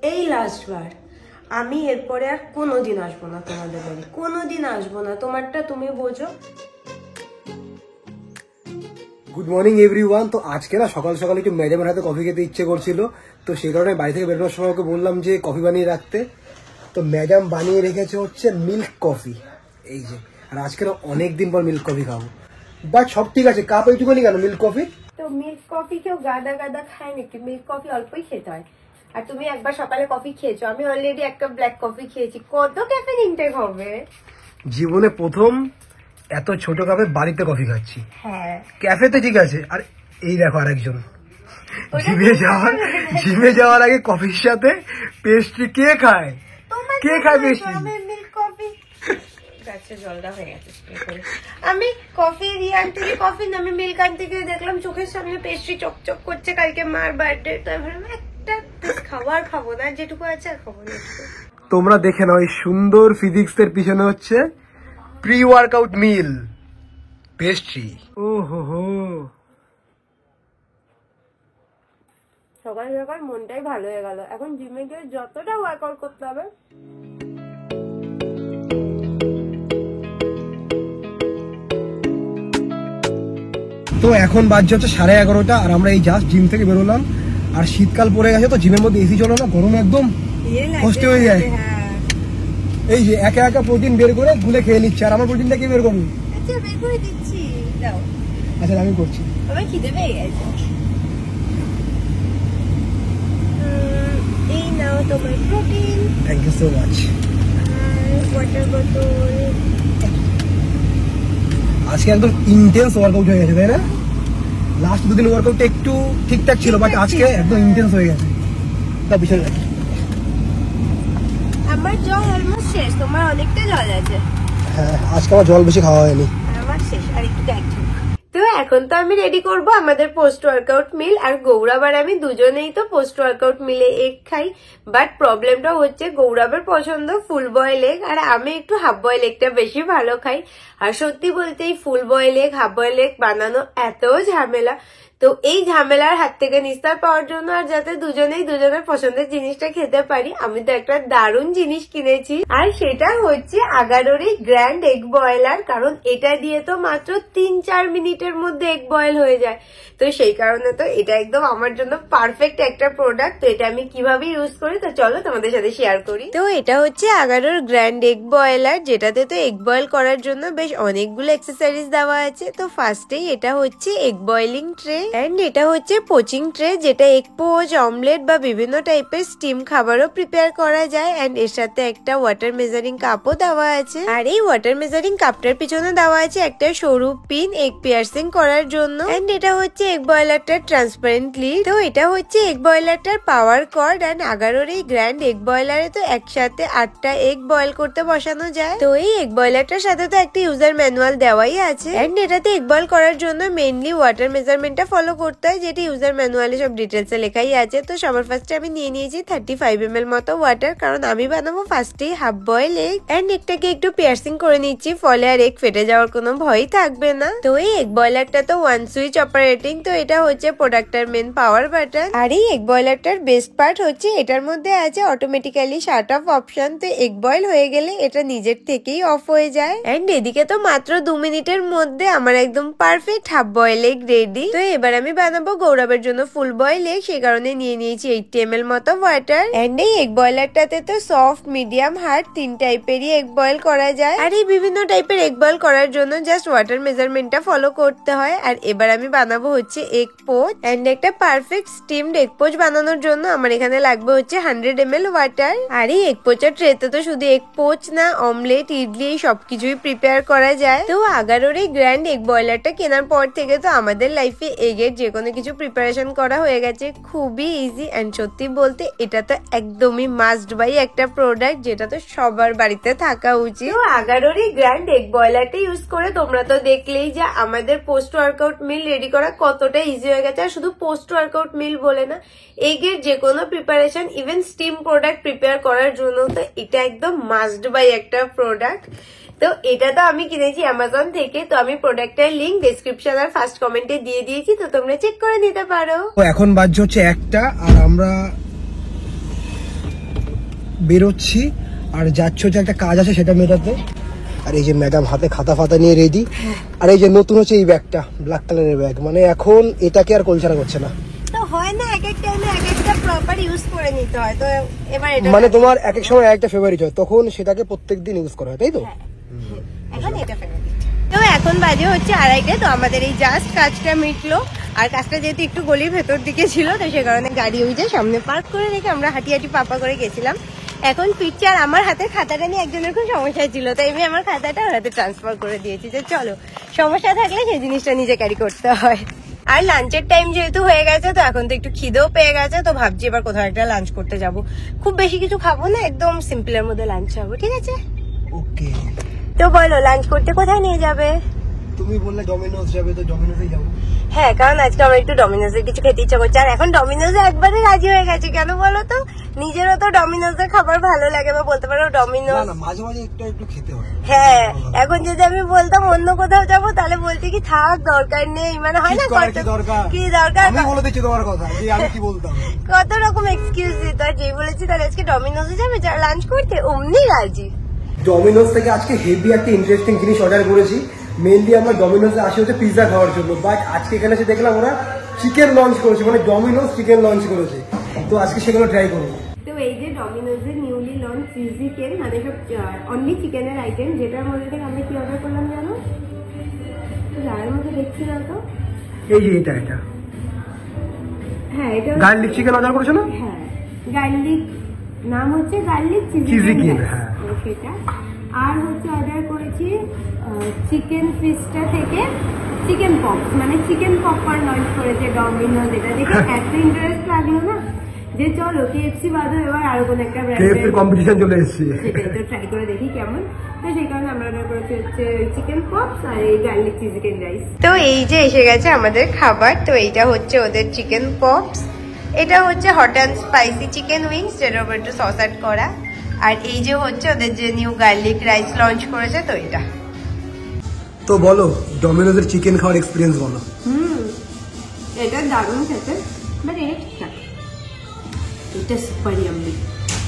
এই লাস্টবার। আমি এরপরে আর কোনোদিন আসবো না তোমাদের বাড়ি, কোনোদিন আসবো না। তোমারটা তুমি বোঝো। Good morning everyone. তো আজকে না সকাল সকাল একটু ম্যাডামের হাতে কফি খেতে ইচ্ছে করছিল, তো সেই কারণে বাড়ি থেকে বেরোনোর সময় ওকে বললাম যে কফি বানিয়ে রাখতে। তো ম্যাডাম বানিয়ে রেখেছে হচ্ছে মিল্ক কফি, এই যে। আর আজকে না অনেকদিন পর মিল্ক কফি খাবো, বাট সব ঠিক আছে। কাপ এইটুকুনি কেন মিল্ক কফি? তো মিল্ক কফি কেউ গাদা গাদা খায় নাকি? মিল্ক কফি অল্পই খেতে হয়। আর তুমি একবার সকালে কফি খেয়েছো, আমি অলরেডি একটা ব্ল্যাক কফি খেয়েছি। কত ক্যাফেইন ইনটেক হবে? জীবনে প্রথম এত ছোট কাপে বাড়িতে কফি খাচ্ছি। হ্যাঁ, ক্যাফেতে ঠিক আছে। আর এই দেখো আরেকজন জিমে যাওয়ার আগে কফির সাথে পেস্ট্রি কে খায়? কে খায় পেস্ট্রি? Milk coffee. জলটা হয়ে গেছে। আমি কফি রিয়ান থেকে কফি না, আমি মিল্ক আনতে গিয়ে দেখলাম চোখের সামনে পেস্ট্রি চকচক করছে। কালকে মার বার্থডে, তো ভাবলাম একটা খাবার খাবো না, যেটুকু আছে আর খাবো না। তোমরা দেখে নাও এই সুন্দর ফিজিক্স এর পিছনে হচ্ছে প্রি ওয়ার্কআউট মিল পেস্ট্রি। ও হো হো, সকাল সকাল মনটাই ভালো হয়ে গেল। এখন জিমে গিয়ে যতটা ওয়ার্কআউট করতে হবে। তো এখন বাজছে হচ্ছে 11:30, আর আমরা এই জাস্ট জিম থেকে বেরোলাম। আর শীতকাল পড়ে গেছে, তো জিমের মধ্যে এসি চলে না, গরম একদম কষ্ট হয়ে যায়। এই যে একা একা প্রোটিন বের করে গুলে খেয়ে নিচ্ছে। আর আমার প্রোটিনটা কি বের করবি? আচ্ছা, বের করে দিচ্ছি, দাও। আচ্ছা, আমি করছি। আমার খিদে পেয়ে গেছে। এই নাও তোমার protein. Thank you so much. Water বোতল। আজকে একদম ইন্টেন্স ওয়ার্কআউট হয়ে গেছে, তাই না? লাস্ট দুদিন ওয়ার্কআউট একটু ঠিকঠাক ছিল, বাট আজকে একদম ইন্টেন্স হয়ে গেছে। তা পিছনে আমার জল অলমোস্ট শেষ, তোমার অনেকটা জল আছে। হ্যাঁ, আজকে আমার জল বেশি খাওয়া হয়নি। আমার শেষ, আর একটু দেখছো। তো এখন তো আমি রেডি করব আমাদের পোস্ট ওয়ার্কআউট মিল। আর গৌরব আর আমি দুজনেই তো পোস্ট ওয়ার্কআউট মিলে এগ খাই। বাট প্রবলেমটা হচ্ছে গৌরবের পছন্দ ফুল বয়েল এগ, আর আমি একটু হাফ বয়েল এগটা বেশি ভালো খাই। আর সত্যি বলতে এই full boil egg half boil egg বানানো এত ঝামেলা। তো এই ঝামেলার হাত থেকে নিস্তার পাওয়ার জন্য, আর যাতে দুজনেই দুজনের পছন্দের জিনিসটা খেতে পারি, আমি তো একটা দারুণ জিনিস কিনেছি। আর সেটা হচ্ছে আগারোরই গ্র্যান্ড এগ বয়লার। কারণ এটা দিয়ে তো মাত্র 3-4 মিনিটের মধ্যে এগ বয়েল হয়ে যায়। তো সেই কারণে তো এটা একদম আমার জন্য পারফেক্ট একটা প্রোডাক্ট। তো এটা আমি কিভাবে ইউজ করি, তো চলো তোমাদের সাথে শেয়ার করি। তো এটা হচ্ছে আগারোর গ্র্যান্ড এগ বয়লার, যেটাতে তো এগ বয়েল করার জন্য বেশ অনেকগুলো অ্যাক্সেসরিজ দেওয়া আছে। তো ফার্স্টেই এটা হচ্ছে এগ বয়েলিং ট্রে, এন্ড এটা হচ্ছে পোচিং ট্রে, যেটা এগ পোচ, অমলেট বা বিভিন্ন টাইপের স্টিম খাবারও প্রিপেয়ার করা যায়। এন্ড এর সাথে একটা ওয়াটার মেজারিং কাপও দেওয়া আছে। আর এই ওয়াটার মেজারিং কাপটার পিছনে দেওয়া আছে একটা সরু পিন এগ পিয়ার্সিং করার জন্য। এন্ড এটা হচ্ছে এগ বয়লারটার ট্রান্সপারেন্ট লিড। তো এটা হচ্ছে এগ বয়লারটার পাওয়ার কর্ড। এন্ড আগারোর এই গ্র্যান্ড এগ বয়লারে তো একসাথে 8টা এগ বয়েল করতে বসানো যায়। তো এই এগ বয়লারটার সাথে তো একটা ইউজার ম্যানুয়াল দেওয়াই আছে। এন্ড এটাতে এগ বয়েল করার জন্য মেইনলি ওয়াটার মেজারমেন্টটা ফলো করতে হয়, যেটা ইউজার ম্যানুয়ালে সব ডিটেলসে লেখাই আছে। তো সবার ফার্স্টে আমি নিয়ে নিয়েছি 35 ml মতো ওয়াটার, কারণ আমি বানাবো ফার্স্টেই হাফ বয়েল এগ। এন্ড এগটাকে একটু পিয়ার্সিং করে নিচ্ছি, ফলে আর এগ ফেটে যাওয়ার কোনো ভয়ই থাকবে না। তো এই এগ বয়লারটা তো 1 সুইচ অপারেটিং। তো এটা হচ্ছে প্রোডাক্টের মেন পাওয়ার বাটন। আর এই এগ বয়লারটার বেস্ট পার্ট হচ্ছে এটার মধ্যে আছে অটোমেটিক্যালি শাট অফ অপশন। তো এগ বয়েল হয়ে গেলে এটা নিজের থেকেই অফ হয়ে যায়। এন্ড এদিকে তো মাত্র 2 মিনিটের মধ্যে আমার একদম perfect half boil egg ready. তো এবার আমি বানাবো গৌরবের জন্য ফুল বয়েল এগ, সেই কারণে নিয়ে নিয়েছি 80 ml মতো ওয়াটার। এন্ড এই এগ বয়লারটাতে তো সফট, মিডিয়াম, হার্ড 3 টাইপেরই এগ বয়েল করা যায়। আর এই বিভিন্ন টাইপের এগ বয়েল করার জন্য জাস্ট ওয়াটার মেজারমেন্টটা ফলো করতে হয়। আর এবার আমি বানাবো হচ্ছে এগ পোচ। এন্ড একটা পারফেক্ট স্টিমড এগ পোচ বানানোর জন্য আমার এখানে লাগবে হচ্ছে 100 ml ওয়াটার। আর এই এগ পোচের ট্রেতে তো শুধু এগ পোচ না, অমলেট, ইডলি এই সবকিছুই প্রিপেয়ার করা যায়। তো আগারোর এই গ্র্যান্ড এগ বয়লারটা কেনার পর থেকে তো আমাদের লাইফে এগের যে কোনো কিছু প্রিপারেশন করা হয়ে গেছে, খুবই ইজি। এন্ড সত্যি বলতে এটা তো একদমই মাস্ট বাই একটা প্রোডাক্ট, যেটা তো সবার বাড়িতে থাকা উচিত। তো আগারোর এই গ্র্যান্ড এগ বয়লারটা ইউজ করে তোমরা তো দেখলেই যে আমাদের পোস্ট ওয়ার্কআউট মিল রেডি করা কতটা ইজি হয়ে গেছে। আর শুধু পোস্ট ওয়ার্কআউট মিল বলে না, এগের যে কোনো preparation, even steam product prepare করার জন্য তো এটা একদম মাস্ট বাই একটা প্রোডাক্ট। তো এটা তো আমি কিনেছি অ্যামাজন থেকে। তো আমি প্রোডাক্টের লিংক ডেসক্রিপশন আর ফার্স্ট কমেন্টে দিয়ে দিয়েছি, তো তোমরা চেক করে নিতে পারো। এখন বাজছে হচ্ছে 1টা, আর আমরা বেরোচ্ছি আর যাচ্ছ যে একটা কাজ আছে সেটা মেটাতে। আর এই যে ম্যাডাম হাতে খাতা ফাতা নিয়ে রেডি। আর এই যে নতুন হচ্ছে এই ব্যাগটা, ব্ল্যাক কালারের ব্যাগ, মানে এখন এটাকে আর কোলছাড়া করছে না। তো হয় না, এক এক টাইমে এক একটা প্রপার ইউজ করে নিতে হয়। তো এবার এটা মানে তোমার এক এক সময় একটা ফেভারিট হয়, তখন সেটাকে প্রত্যেকদিন ইউজ করা হয়, তাই তো? এখন এটা ফেভারিট। তো এখন বাজে হচ্ছে 2:30। তো আমাদের এই জাস্ট কাজটা মিটলো। আর কাজটা যেহেতু একটু গলির ভেতর দিকে ছিল, তো সে কারণে গাড়ি ওই যে সামনে পার্ক করে রেখে আমরা হাঁটি হাঁটি পাপা করে গেছিলাম। এখন ফিরছি, আর আমার হাতের খাতাটা নিয়ে একজনের খুব সমস্যা ছিল, তাই আমি আমার খাতাটা ওর হাতে ট্রান্সফার করে দিয়েছি যে চলো, সমস্যা থাকলে সেই জিনিসটা নিজে ক্যারি করতে হয়। আর লাঞ্চের টাইম যেহেতু হয়ে গেছে, তো এখন তো একটু খিদেও পেয়ে গেছে, তো ভাবছি এবার কোথাও একটা লাঞ্চ করতে যাব। খুব বেশি কিছু খাবো না, একদম সিম্পলের মধ্যে লাঞ্চ খাবো, ঠিক আছে? ওকে, তো বলো লাঞ্চ করতে কোথায় নিয়ে যাবে? তুমি বললে ডমিনোজ যাবে, তো ডমিনোজেই যাবো। হ্যাঁ, কারণ আজকে আমার একটু ডমিনোজের কিছু খেতে ইচ্ছা করছে। আর এখন ডমিনোজে একবারে রাজি হয়ে গেছে, কেন বলো তো? নিজেরও তো ডমিনোজের খাবার ভালো লাগে, বা বলতে পারো ডমিনোজ। না, মাঝে মাঝে একটু একটু খেতে হয়। হ্যাঁ, এখন যদি আমি বলতাম অন্য কোথাও যাবো, তাহলে বলতে কি থাক, দরকার নেই, মানে হয় না কি দরকার, আমি বলে দিচ্ছি তোমার কথা যে আমি কি বলতাম, কত রকম এক্সকিউজ দিত। আর যে বলেছি তাহলে আজকে ডমিনোজে যাবে লাঞ্চ করতে, অমনি রাজি। ডমিনোজ থেকে আজকে হেভি একটা ইন্টারেস্টিং জিনিস অর্ডার করেছি। মেনলি আমরা ডমিনোজে আসি হচ্ছে পিৎজা খাওয়ার জন্য, বাট আজকে এখানে এসে দেখলাম ওরা চিকেন লঞ্চ করেছে, মানে ডমিনোজ চিকেন লঞ্চ করেছে। তো আজকে সেগুলো ট্রাই করবো। তো এই যে ডমিনোজের নিউলি লঞ্চ চিজি কেন, মানে সব অনলি চিকেনের আইটেম, যেটার মধ্যে থেকে আমরা কি অর্ডার করলাম জানো? যার মধ্যে দেখছি না তো। এই যে এটা হ্যাঁ, এটা গার্লিক চিকেন অর্ডার করেছো না? হ্যাঁ, গার্লিক, নাম হচ্ছে গার্লিক চিজি কেন। হ্যাঁ, সেটা। আর হচ্ছে অর্ডার করেছি চিকেন ফিস্টা থেকে চিকেন পপ, মানে চিকেন পপকর্ন লঞ্চ করেছে ডমিনোজ। এটা দেখে এত ইন্টারেস্ট লাগলো না যে চলো কেএফসি বাদে এবার আরো কোন একটা ব্র্যান্ডের কম্পিটিশন চলে এসেছে, সেটাই তো ট্রাই করে দেখি কেমন। তো সেই কারণে আমরা অর্ডার করেছি হচ্ছে চিকেন পপস আর এই গার্লিক চিকেন রাইস। তো এই যে এসে গেছে আমাদের খাবার। তো এইটা হচ্ছে ওদের চিকেন পপস, এটা হচ্ছে hot and spicy chicken wings, যেটার উপর একটু সস অ্যাড করা। আর এই যে হচ্ছে ওদের যে নিউ গার্লিক রাইস লঞ্চ করেছে, তো এটা। তো বলো ডমিনোজের চিকেন খাওয়ার এক্সপিরিয়েন্স বলো। এটা দারুণ খেতে, বাট এটা ঠিকঠাক, এটা সুপার ইয়াম্মি।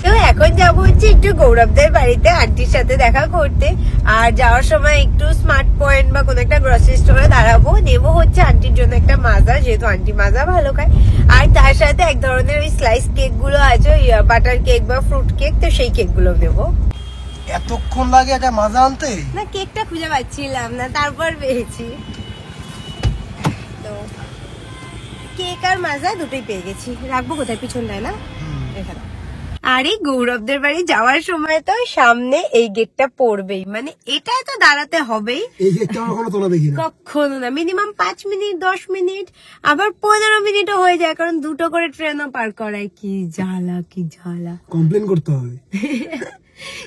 তো এখন যাবো হচ্ছে একটু গৌরবদের বাড়িতে আন্টির সাথে দেখা করতে। আর যাওয়ার সময় একটু স্মার্ট পয়েন্ট বা কোনো একটা গ্রসারি স্টোরে দাঁড়াবো, নেবো হচ্ছে আন্টির জন্য একটা মাজা, যেহেতু আন্টি মাজা ভালো খায়। আর তার সাথে এক ধরনের ওই স্লাইস কেক গুলো আছে, বাটার কেক বা ফ্রুট কেক, তো সেই কেক গুলো নেবো। এতক্ষণ লাগে একটা মাজা আনতে? না, কেকটা খুঁজে পাচ্ছিলাম না, তারপর পেয়েছি। তো কেক আর মাজা দুটোই পেয়ে গেছি। রাখবো কোথায়? পিছনটায় না, এখানে। আর এই গৌরবদের বাড়ি যাওয়ার সময় তো সামনে এই গেটটা পড়বেই, মানে এটাই তো দাঁড়াতে হবেই। এই গেটটা আমরা কখনো তোলা দেখি না। কখনো না, মিনিমাম 5 মিনিট 10 মিনিট, আবার 15 মিনিটও হয়ে যায়, কারণ দুটো করে ট্রেনও পার করায়। কি জ্বালা, কি জ্বালা, কমপ্লেন করতে হবে।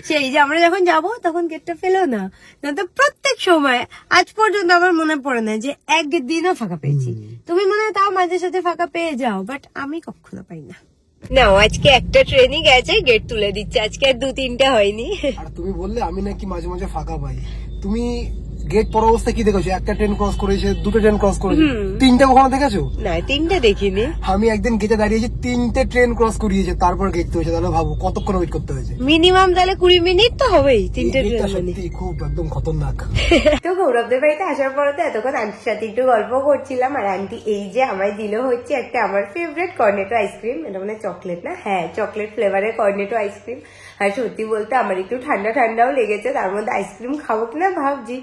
সেই যে আমরা যখন যাব তখন গেটটা পেলো না, না তো প্রত্যেক সময় আজ পর্যন্ত আমার মনে পড়ে না যে একদিনও ফাঁকা পেয়েছি। তুমি মনে হয় তাও মাঝে সাথে ফাঁকা পেয়ে যাও, বাট আমি কখনো পাই না। না, আজকে একটা ট্রেনই গেছে, গেট তুলে দিচ্ছে, আজকে আর 2-3টা হয়নি। আর তুমি বললে আমি নাকি মাঝে মাঝে ফাঁকা পাই। তুমি গেট পর অবস্থা কি দেখেছো? একটা ট্রেন ক্রস করেছে, দুটো ট্রেন ক্রস করেছে, 3টে কখনো দেখেছো? না, 3টে দেখিনি। আমি একদিন গেটে দাঁড়িয়েছি, 3টে ট্রেন ক্রস করিয়েছে, তারপর গেট হয়েছে। তাহলে ভাবো কতক্ষণ ওয়েট করতে হয়েছে। মিনিমাম তাহলে 20 মিনিট তো হবেই 3টে ট্রেন। সত্যি খুব একদম খতরনাক। তো গৌরবদের বাড়িতে আসার পরে তো এতক্ষণ আন্টির সাথে একটু গল্প করছিলাম। আর আন্টি এই যে আমায় দিল হচ্ছে একটা আমার ফেভারিট কর্নেটো আইসক্রিম। এটা মানে চকলেট না, হ্যাঁ চকলেট ফ্লেভারের কর্নেটো আইসক্রিম। আর সত্যি বলতে আমার একটু ঠান্ডা ঠান্ডাও লেগেছে, তার মধ্যে আইসক্রিম খাবো কিনা ভাবছি।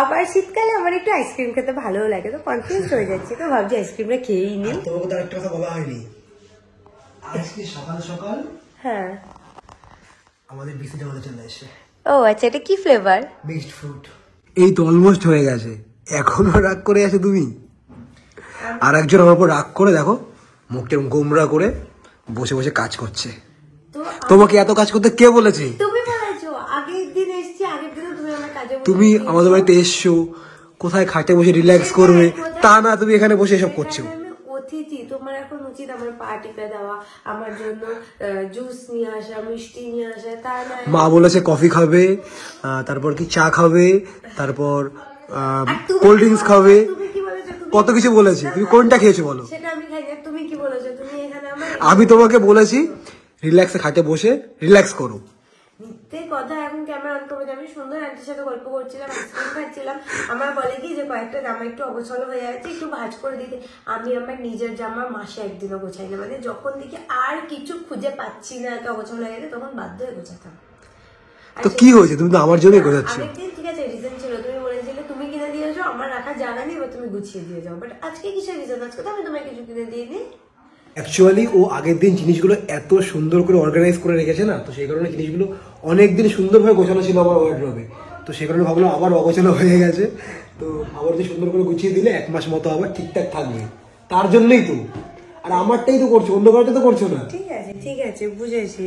আবার শীতকালে আমার একটু আইসক্রিম খেতে ভালো লাগে, তো কনফিউজ হয়ে যাচ্ছে, তো ভাবছি আইসক্রিমটা খেয়েই নি। তোমাকে তো একটা কথা বলা হয়নি, আজকে সকাল সকাল হ্যাঁ, আমাদের বিসিটা হতে চলে আসছে। ও আচ্ছা, এটা কি ফ্লেভার? Mixed fruit. এই তো অলমোস্ট হয়ে গেছে, এখনো রাগ করে আছো তুমি। আর একজন আমার উপর রাগ করে দেখো, মুখটা গোমরা করে বসে বসে কাজ করছে। তোমাকে এত কাজ করতে কে বলেছে? তুমি বলেছো, আগের দিন এসছি, আগের দিনও তুমি আমার কাজে। তুমি আমাদের বাড়িতে এসছো, কোথায় খাটে বসে রিল্যাক্স করবে, তা না তুমি এখানে বসে এসব করছো। অতিথি, তোমার এখন উচিত আমার পা টিপে দেওয়া, আমার জন্য জুস নিয়ে আসা, মিষ্টি নিয়ে আসা, তা না। মা বলেছে কফি খাবে, তারপর কি চা খাবে, তারপর কোল্ড ড্রিঙ্কস খাবে, কত কিছু বলেছে। তুমি কোনটা খেয়েছো বলো? সেটা আমি খাই না, তুমি কি বলেছো? তুমি এখানে আমি তোমাকে বলেছি রিল্যাক্সে খাটে বসে রিল্যাক্স করো। মিথ্যে কথা, এখন ক্যামেরা অন করবো। আমি সুন্দর আন্টির সাথে গল্প করছিলাম, আইসক্রিম খাচ্ছিলাম। আমার বলে কি যে কয়েকটা জামা একটু অগোছালো হয়ে যাচ্ছে, একটু ভাঁজ করে দিতে। আমি আমার নিজের জামা মাসে একদিনও গোছাই না, মানে যখন দেখি আর কিছু খুঁজে পাচ্ছি না, একটা অগোছালো হয়ে গেছে, তখন বাধ্য হয়ে গোছাতাম। তো কি হয়েছে, তুমি তো আমার জন্যই গোছাচ্ছ। আরেকদিন ঠিক আছে রিজন ছিল, তুমি বলেছিলে তুমি কিনে দিয়েছো, আমার রাখার জায়গা নেই, এবার তুমি গুছিয়ে দিয়ে যাও। বাট আজকে কিসের রিজন? আজকে তো আমি তোমায় কিছু কিনে দিয়ে দিই। অ্যাকচুয়ালি ও আগের দিন জিনিসগুলো এত সুন্দর করে অর্গানাইজ করে রেখেছে না, তো সেই কারণে জিনিসগুলো অনেকদিন সুন্দরভাবে গোছানো ছিল আমার ওয়ার্ডরোবে। তো সেই কারণে ভাবলাম আবার অগোছানো হয়ে গেছে, তো আবার যে সুন্দর করে গুছিয়ে দিলে 1 মাস মতো আবার ঠিকঠাক থাকবে, তার জন্যই তো। আর আমারটাই তো করছো, অন্য কারোটা তো করছো না। ঠিক আছে বুঝেছি।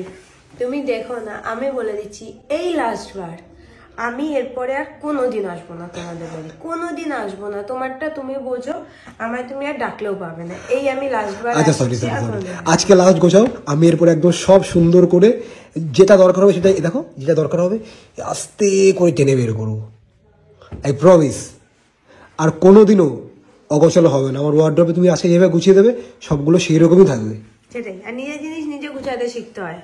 তুমি দেখো না, আমি বলে দিচ্ছি এই লাস্ট বার, আমি এরপরে আর কোনোদিন আসবো না তোমাদের বাড়ি, কোনোদিন আসবো না। তোমারটা তুমি বোঝো, আমায় তুমি আর ডাকলেও পাবে না। এই আমি লাস্ট বার। আচ্ছা সরি, আজকে লাস্ট গোছাও। আমি এরপরে একদম সব সুন্দর করে যেটা দরকার হবে সেটা দেখো, যেটা দরকার হবে আস্তে করে টেনে বের করবো, আই প্রমিস। আর কোনোদিনও অগোছালো হবে না। আমার ওয়ার্ডরোবে তুমি আজকে যেভাবে গুছিয়ে দেবে সবগুলো সেই রকমই থাকবে। সেটাই, আর নিজের জিনিস নিজে গুছাতে শিখতে হয়।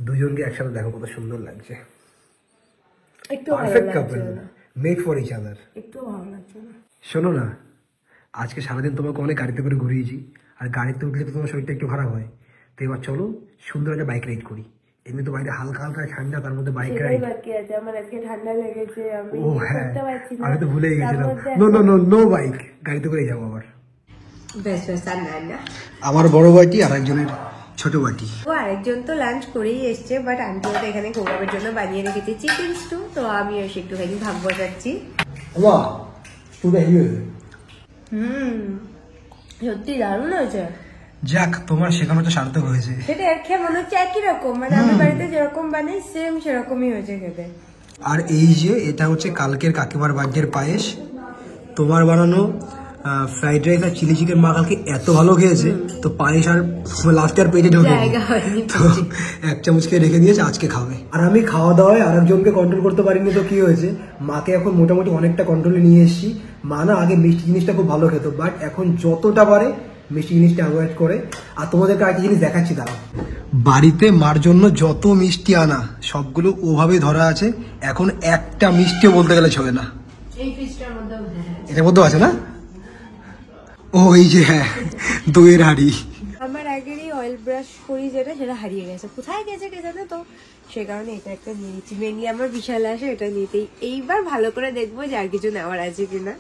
দুজনকে একসাথে দেখো কত সুন্দর লাগছে। একটু perfect couple, made for each other. একটু ভালো লাগছে না? শোনো না, আজকে সারাদিন তোমাকে অনেক গাড়িতে করে ঘুরিয়েছি, আর গাড়িতে উঠলে তো তোমার শরীরটা একটু খারাপ হয়। তো এবার চলো সুন্দর একটা বাইক রাইড করি। এমনি তো বাইরে হালকা হালকা ঠান্ডা, তার মধ্যে বাইক রাইড। বাকি আছে, আমার আজকে ঠান্ডা লেগেছে, আমি ও হ্যাঁ, করতে পারছি না। আমি তো ভুলেই গেছিলাম। No no no no bike, গাড়িতে করে যাবো আবার। বেশ বেশ, আর না। আমার বড় বাটি আর একজনের ছোট বাটি। ও আরেকজন তো লাঞ্চ করেই এসছে, বাট আন্টিও তো এখানে গৌরবের জন্য বানিয়ে রেখেছে চিকেন স্টু, তো আমি এসে একটুখানি ভাগ বসাচ্ছি। বাহ, স্টুটা হেভি হয়েছে। সত্যি দারুণ হয়েছে। যাক, তোমার শেখানোটা সার্থক হয়েছে। সেটা আর খেয়ে মনে হচ্ছে একই রকম, মানে আমি বাড়িতে যেরকম বানাই সেম সেরকমই হয়েছে খেতে। আর এই যে এটা হচ্ছে কালকের কাকিমার বার্থডের পায়েস। তোমার বানানো ফ্রাইড রাইস আর চিলি চিকেন মা কালকে এত ভালো খেয়েছে, তো পায়েস আর লাস্টে আর পেটে ঢোকে, তো 1 চামচ খেয়ে রেখে দিয়েছে, আজকে খাবে। আর আমি খাওয়া দাওয়ায় আরেকজনকে কন্ট্রোল করতে পারিনি, তো কি হয়েছে, মাকে এখন মোটামুটি অনেকটা কন্ট্রোলে নিয়ে এসেছি। মা না আগে মিষ্টি জিনিসটা খুব ভালো খেত, বাট এখন যতটা পারে মিষ্টি জিনিসটা অ্যাভয়েড করে। আর তোমাদেরকে আর কি জিনিস দেখাচ্ছি দাঁড়াও। বাড়িতে মার জন্য যত মিষ্টি আনা সবগুলো ওভাবেই ধরা আছে, এখন একটা মিষ্টিও বলতে গেলে চলে না। এই ফ্রিজটার মধ্যে এটার মধ্যেও আছে না? ও এই যে হ্যাঁ, দইয়ের হাড়ি। আমার আগেরই অয়েল ব্রাশ করি যেটা, সেটা হারিয়ে গেছে, কোথায় গেছে কে জানে। তো সে কারণে এটা একটা নিয়ে নিচ্ছি, মেনলি আমার বিশাল আসে এটা নিতেই। এইবার ভালো করে দেখবো যে আর কিছু নেওয়ার আছে কিনা।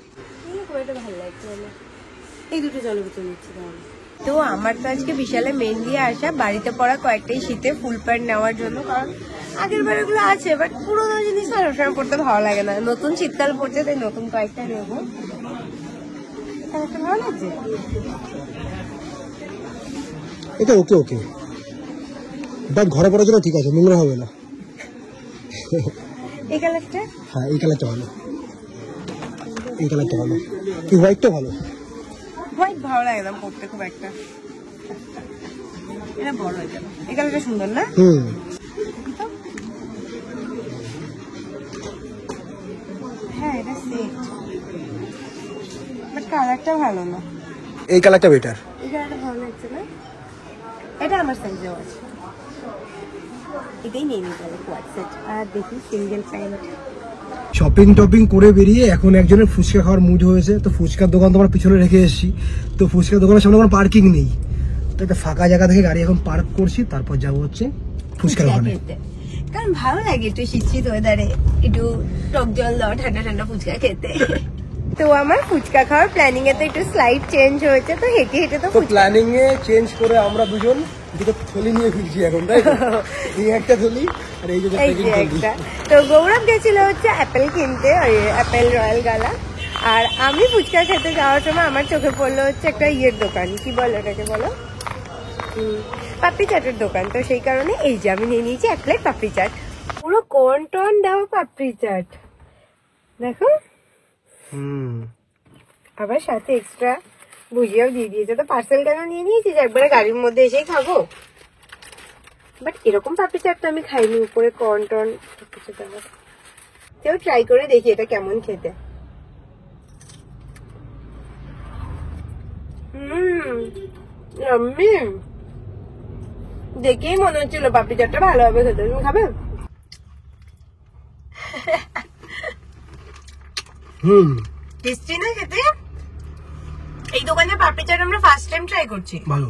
এটা ভালো লাগছে না, এই দুটো জলবোতল নিচ্ছি তাহলে। তো আমার তো আজকে বিশালে মেনলি আসা বাড়িতে পড়া কয়েকটাই শীতে ফুল প্যান্ট নেওয়ার জন্য, কারণ আগের বার এগুলো আছে, বাট পুরোনো জিনিস আর সবসময় পড়তে ভালো লাগে না। নতুন শীতকাল পড়ছে, তাই নতুন কয়েকটা নেবো। ভালো লাগছে এটা, ওকে ওকে, বাট ঘরে পড়ার জন্য ঠিক আছে, নোংরা হবে না। এই কালারটা, হ্যাঁ এই কালারটা ভালো, এই কালারটা ভালো, কি হোয়াইটটা ভালো। হোয়াইট ভালো লাগে না পড়তে খুব একটা, এটা বড় হয়ে যাবে। এই কালারটা সুন্দর না? হ্যাঁ এটা সেট, বাট কালারটা ভালো না। এই কালারটা বেটার। এই কালারটা ভালো লাগছে না, এটা আমার সাইজেও আছে, এটাই নিয়ে নিতে হবে কোয়াড সেট। আর দেখি সিঙ্গেল প্যান্ট। শপিং টপিং করে বেরিয়ে এখন একজনের ফুচকা খাওয়ার মুড হয়েছে, তো ফুচকার দোকান তোমার পিছনে রেখে এসেছি। তো ফুচকার দোকানের সামনে কোনো পার্কিং নেই, তো একটা ফাঁকা জায়গা থেকে গাড়ি এখন পার্ক করছি, তারপর যাবো হচ্ছে ফুচকার দোকানে। কারণ ভালো লাগে একটু শীত শীত ওয়েদারে একটু টক জল দেওয়া ঠান্ডা ঠান্ডা ফুচকা খেতে। তো আমার ফুচকা খাওয়ার প্ল্যানিং এ তো একটু স্লাইড চেঞ্জ হয়েছে, তো হেঁটে হেঁটে তো প্ল্যানিং এ চেঞ্জ করে আমরা দুজন দুটো থলি নিয়ে ফিরছি এখন, তাই তো? এই একটা থলি আর এই যে একটা। তো গৌরব গেছিল হচ্ছে অ্যাপেল কিনতে, ওই অ্যাপেল রয়্যাল গালা। আর আমি ফুচকা খেতে যাওয়ার সময় আমার চোখে পড়লো হচ্ছে একটা ইয়ের দোকান, কি বলো এটাকে বলো, পাপড়ি চাটের দোকান। তো সেই কারণে এই যে আমি নিয়ে নিয়েছি 1 প্লেট পাপড়ি চাট, পুরো কর্ন টর্ন দেওয়া পাপড়ি চাট দেখো, আবার সাথে এক্সট্রা ভুজিয়াও দিয়ে দিয়েছে। তো পার্সেল কেন নিয়ে নিয়েছি যে একবারে গাড়ির মধ্যে এসেই খাবো, বাট এরকম পাপড়ি চাট তো আমি খাইনি, উপরে কর্ন টর্ন কিছু দেওয়া। কেউ ট্রাই করে দেখি এটা কেমন খেতে। দেখেই মনে হচ্ছিল পাপড়ি চাটটা ভালো হবে খেতে। তুমি খাবে? টেস্টি না খেতে? এই দোকানে পাপড়ি চাট আমরা ফার্স্ট টাইম ট্রাই করছি। ভালো।